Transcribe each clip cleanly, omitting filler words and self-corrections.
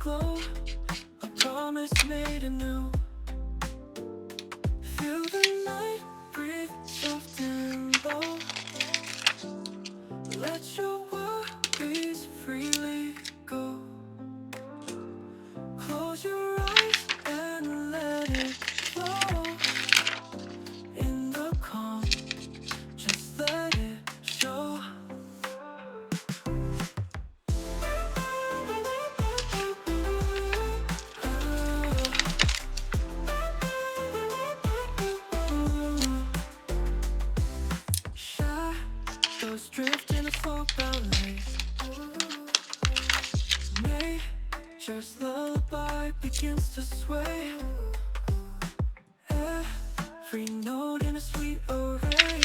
glow, a promise made anew. Feel the night breathe soft and low. Let your worries freely go. Close your eyes and let it flow. In the calm, just let it show. Shadows drift in a slow ballet. Nature's lullaby begins to sway. Every note in a sweet array,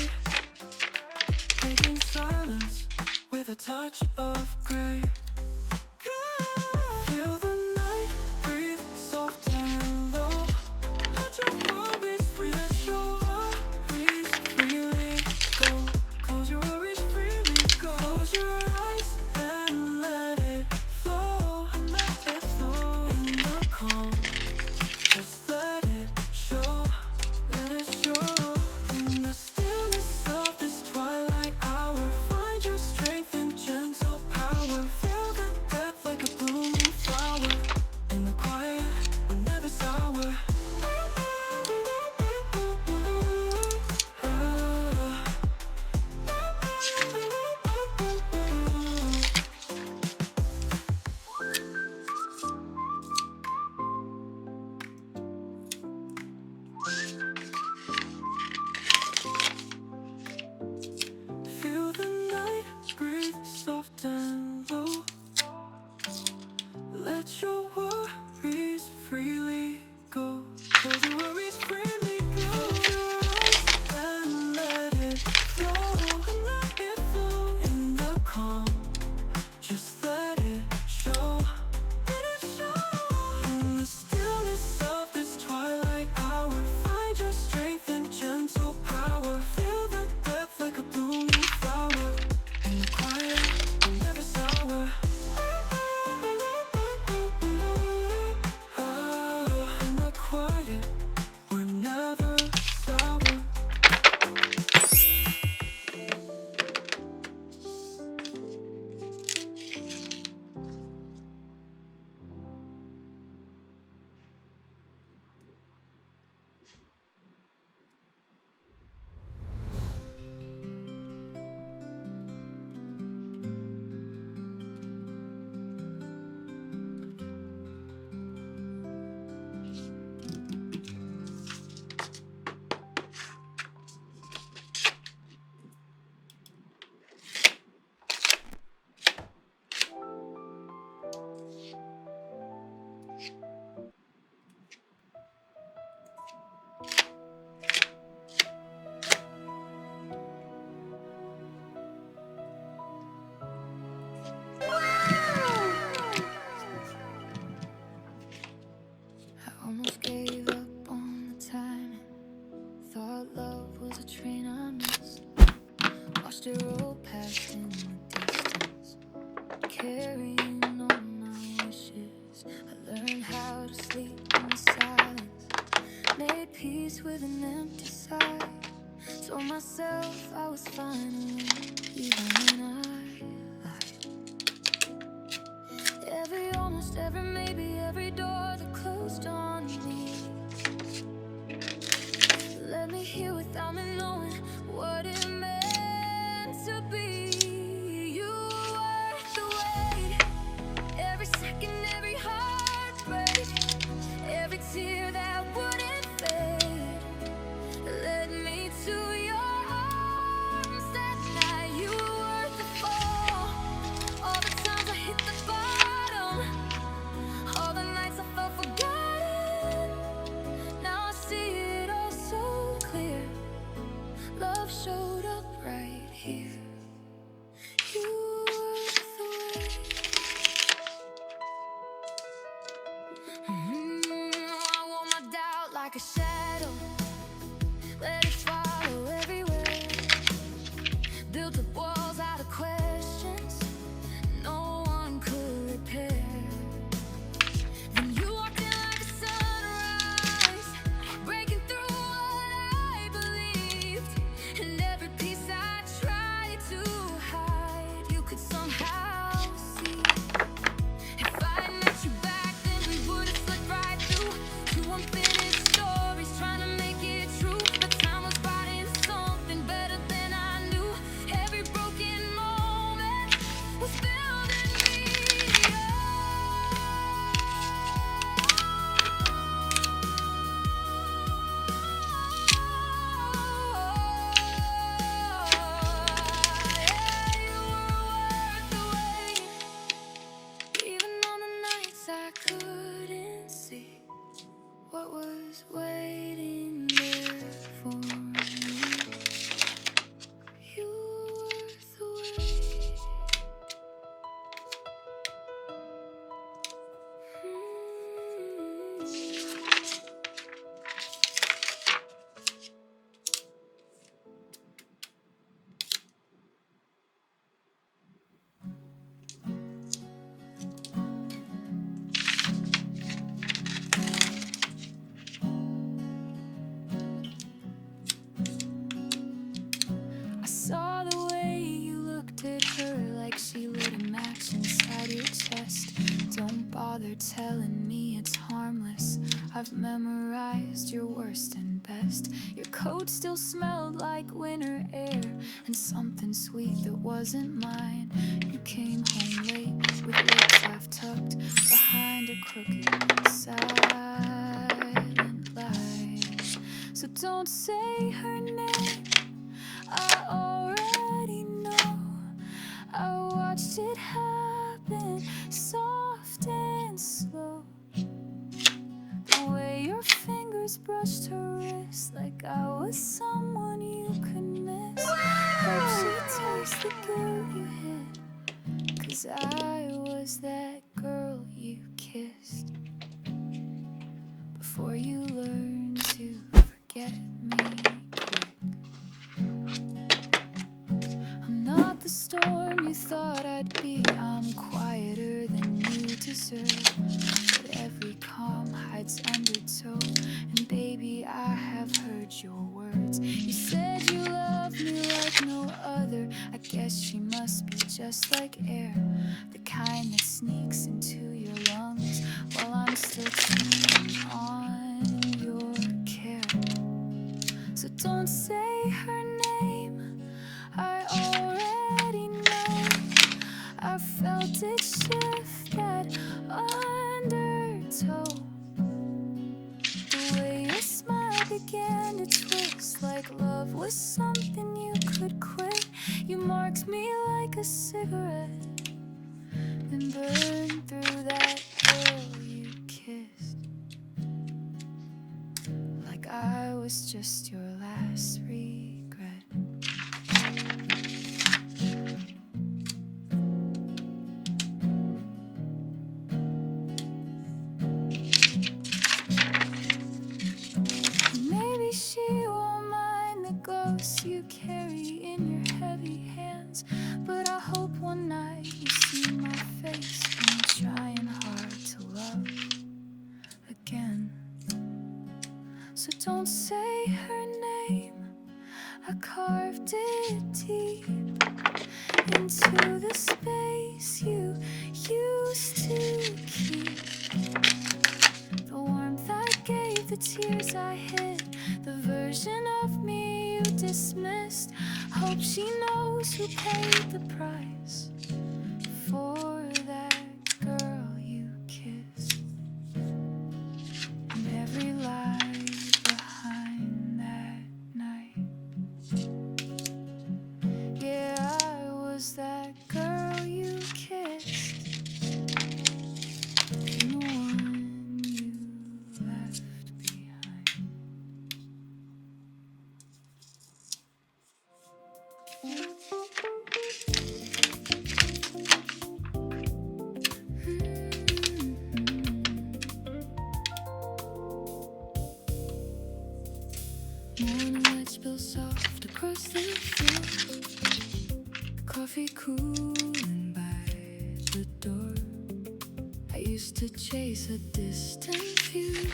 making silence with a touch of gray. Feel the night breathe soft and low. Let your worries free, let your worries freely go. Close your worries freely go. Close your eyes and let it flow. And let it flow in the calm. Just let it show. Let it show. In the stillness of this twilight hour, find your strength and gentle power. Feel the depth like a blooming flower. In the quiet, we're never sour. Feel the night breathe soft and low. Let your worries freely go. Close your worries freely go. Close your eyes and let it flow. And let it flow in the calm. Just let it show. Let it show. In the stillness of this twilight hour, find your strength and gentle power. Feel the depth like a blooming flower. In the quiet, we're never sour. In the quiet, we're never sour. I almost gave up on the timing. Thought love was a train I missed. Watched it roll past in the distance, carrying all my wishes. I learned how to sleep in the silence, made peace with an empty side. Told myself I was fine, even when I lied. Almost every maybe, every door that closed on me. Let me hear without me knowing what it meant to be. You were the wait, every second, every heartbreak, every tear that wouldn't fade. Led me to your arms that night. You were worth the fall. All the times I hit the bottom, all the nights I felt forgotten. Now I see it all so clear. Love showed up right here. You were the way. I wore my doubt like a shadow, let it follow everywhere. Built up walls out of questions no one could repair. 'cause I couldn't see what was waiting there for me. You were the way. I saw the way you looked at her like she lit a match inside your chest. Don't bother telling me it's harmless. I've memorized your worst and best. Your coat still smelled like winter air and something sweet that wasn't mine. You came home late with lips half tucked behind a crooked silent lie. So don't say her name, I already know. I watched it happen, soft and slow. The way your fingers brushed her wrist like I was someone you could miss. Hope she takes the guilt you hid, 'cause I was that girl you kissed before you learned to forget me quick. I'm not the storm you thought I'd be. I'm quieter than you deserve, but every calm hides undertow. And baby, I have heard your words. You said you love me like no other. I guess she must be just like air, the kind that sneaks into your lungs while I'm still chewing on your care. So don't say her name, I already know. I felt it shift that undertow. The way your smile began to twist like love was something you could quit. You marked me like a cigarette, then burned through that girl you kissed like I was just your last regret. Maybe she won't mind the ghosts you carry in your heavy hands, but I hope one night you see my face when you're trying hard to love again. So don't say her name, I carved it deep into the space you used to keep. The warmth I gave, the tears I hid, the version of me you dismissed. Hope she knows who paid the price for that girl you kissed, and every lie behind that night. Yeah, I was that girl you kissed, and the one you left behind. Morning light spills soft across the floor. Coffee cooling by the door. I used to chase a distant view,